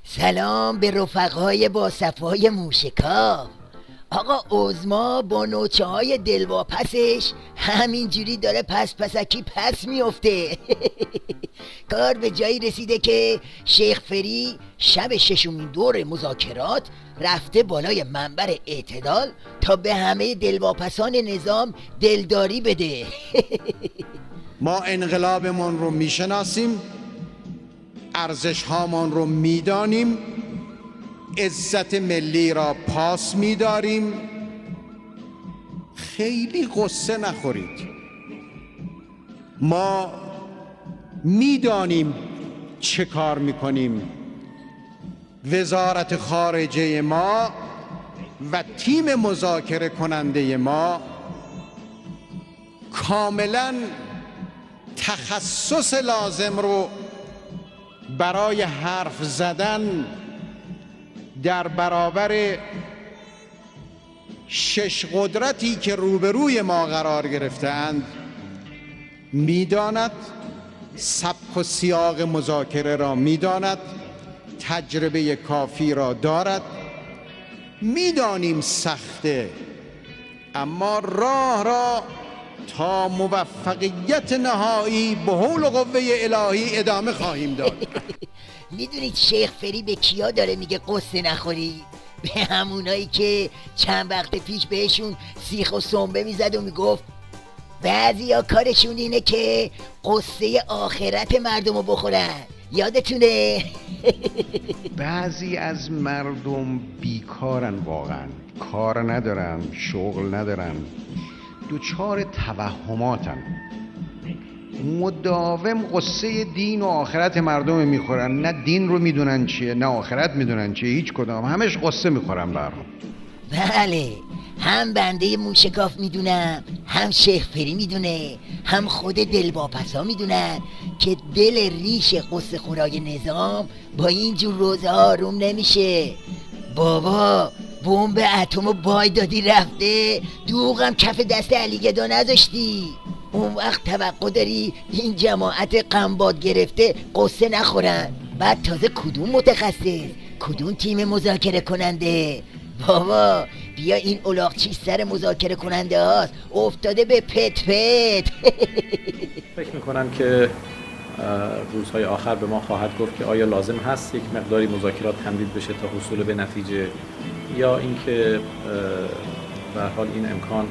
سلام به رفقای با صفای موشکاف. آقا عظما با نوچه های دلواپسش همینجوری داره پسکی پس میفته. کار به جایی رسیده که شیخ فری شب ششمین دور مذاکرات رفته بالای منبر اعتدال تا به همه دلواپسان نظام دلداری بده. ما انقلابمون رو میشناسیم، ارزش هامان رو میدانیم، عزت ملی را پاس می‌داریم. خیلی قصه نخورید. ما میدانیم چه کار میکنیم. وزارت خارجه ما و تیم مذاکره کننده ما کاملا تخصص لازم رو برای حرف زدن در برابر شش قدرتی که روبروی ما قرار گرفته‌اند می‌داند، سبک و سیاق مذاکره را می‌داند، تجربه کافی را دارد. می‌دانیم سخته، اما راه را تا موفقیت نهایی به حول و قوه الهی ادامه خواهیم داد. میدونید شیخ فری به کیا داره میگه قصه نخوری؟ به همونایی که چند وقت پیش بهشون سیخ و سنبه میزد و میگفت بعضیا کارشون اینه که قصه آخرت مردم رو بخورن. یادتونه؟ بعضی از مردم بیکارن، واقعا کار ندارن، شغل ندارن، دوچار توهماتن، مداوم قصه دین و آخرت مردم میخورن. نه دین رو میدونن چیه، نه آخرت میدونن چیه، هیچ کدام، همش قصه میخورن برام. بله، هم بنده موشکاف میدونم، هم شیخ فری میدونه، هم خود دلواپسا میدونن که دل ریش قصه خورای نظام با اینجور روزها آروم نمیشه. بابا بمب اتمو بای دادی رفته، دوغم کف دست علی گدا نذاشتی. اون وقت توقع داری این جماعت قنباد گرفته قصه نخورن؟ بعد تازه کدوم متخصص، کدوم تیم مذاکره کننده؟ بابا بیا این الاغچی سر مذاکره کننده هاست افتاده به پت پت. فکر میکنم که روزهای آخر به ما خواهد گفت که آیا لازم هست یک مقداری مذاکرات تمدید بشه تا حصول به نتیجه، یا اینکه به هر حال این امکان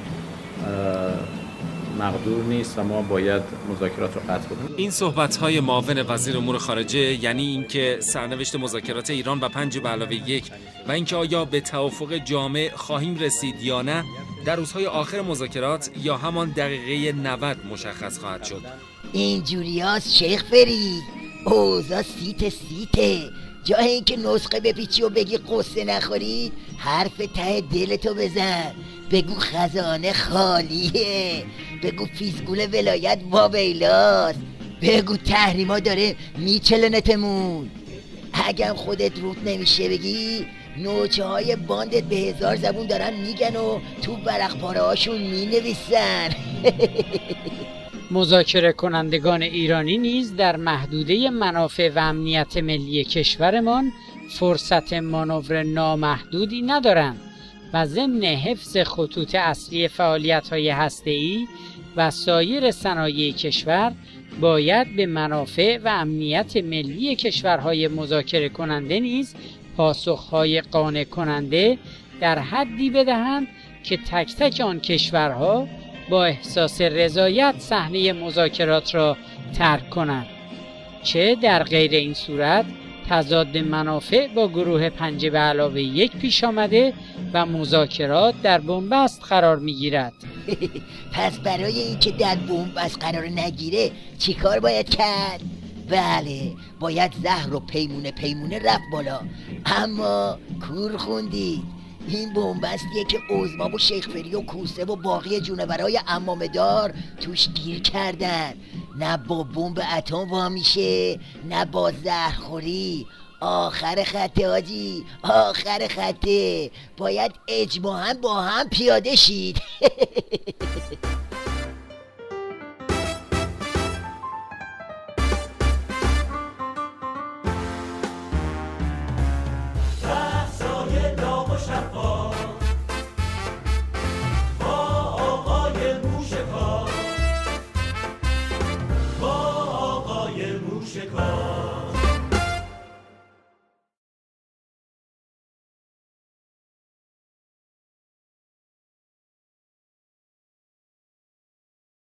مقدور نیست و ما باید مذاکرات رو قطع کنیم. این صحبت‌های معاون وزیر امور خارجه یعنی اینکه سرنوشت مذاکرات ایران و 5+1 و اینکه آیا به توافق جامع خواهیم رسید یا نه در روزهای آخر مذاکرات یا همان دقیقه 90 مشخص خواهد شد. اینجوری هاست شیخ فری، اوضاع سیته. جای اینکه نسخه بپیچی و بگی قصه نخورید، حرف ته دلتو بزن. بگو خزانه خالیه، بگو فیسگول ولایت واویلاست، بگو تحریما داره میچلنتمون. اگم خودت روت نمیشه بگی، نوچه های باندت به 1000 زبون دارن میگن و تو برق پاره هاشون مینویسن. مذاکره کنندگان ایرانی نیز در محدوده منافع و امنیت ملی کشورمان فرصت مانور نامحدودی ندارند و ضمن حفظ خطوط اصلی فعالیت‌های هسته‌ای و سایر صنایع کشور باید به منافع و امنیت ملی کشورهای مذاکره کننده نیز پاسخهای قانع کننده در حدی بدهند که تک تک آن کشورها با احساس رضایت صحنه مذاکرات را ترک کنند، چه در غیر این صورت تضاد منافع با گروه 5+1 پیش آمده و مذاکرات در بنبست قرار میگیرد. پس برای اینکه در بنبست قرار نگیره چیکار باید کرد؟ بله، باید زهر و پیمونه رفت بالا. اما کور خوندید، این بنبستیه که عظما و شیخ فری و کوسه و باقی جونورای عمامه‌دار توش گیر کردن. نه با بمب اتم وا میشه، نه با زهرخوری. آخر خطه حاجی، آخر خطه. باید اجماعاً با هم پیاده شید. موشکافی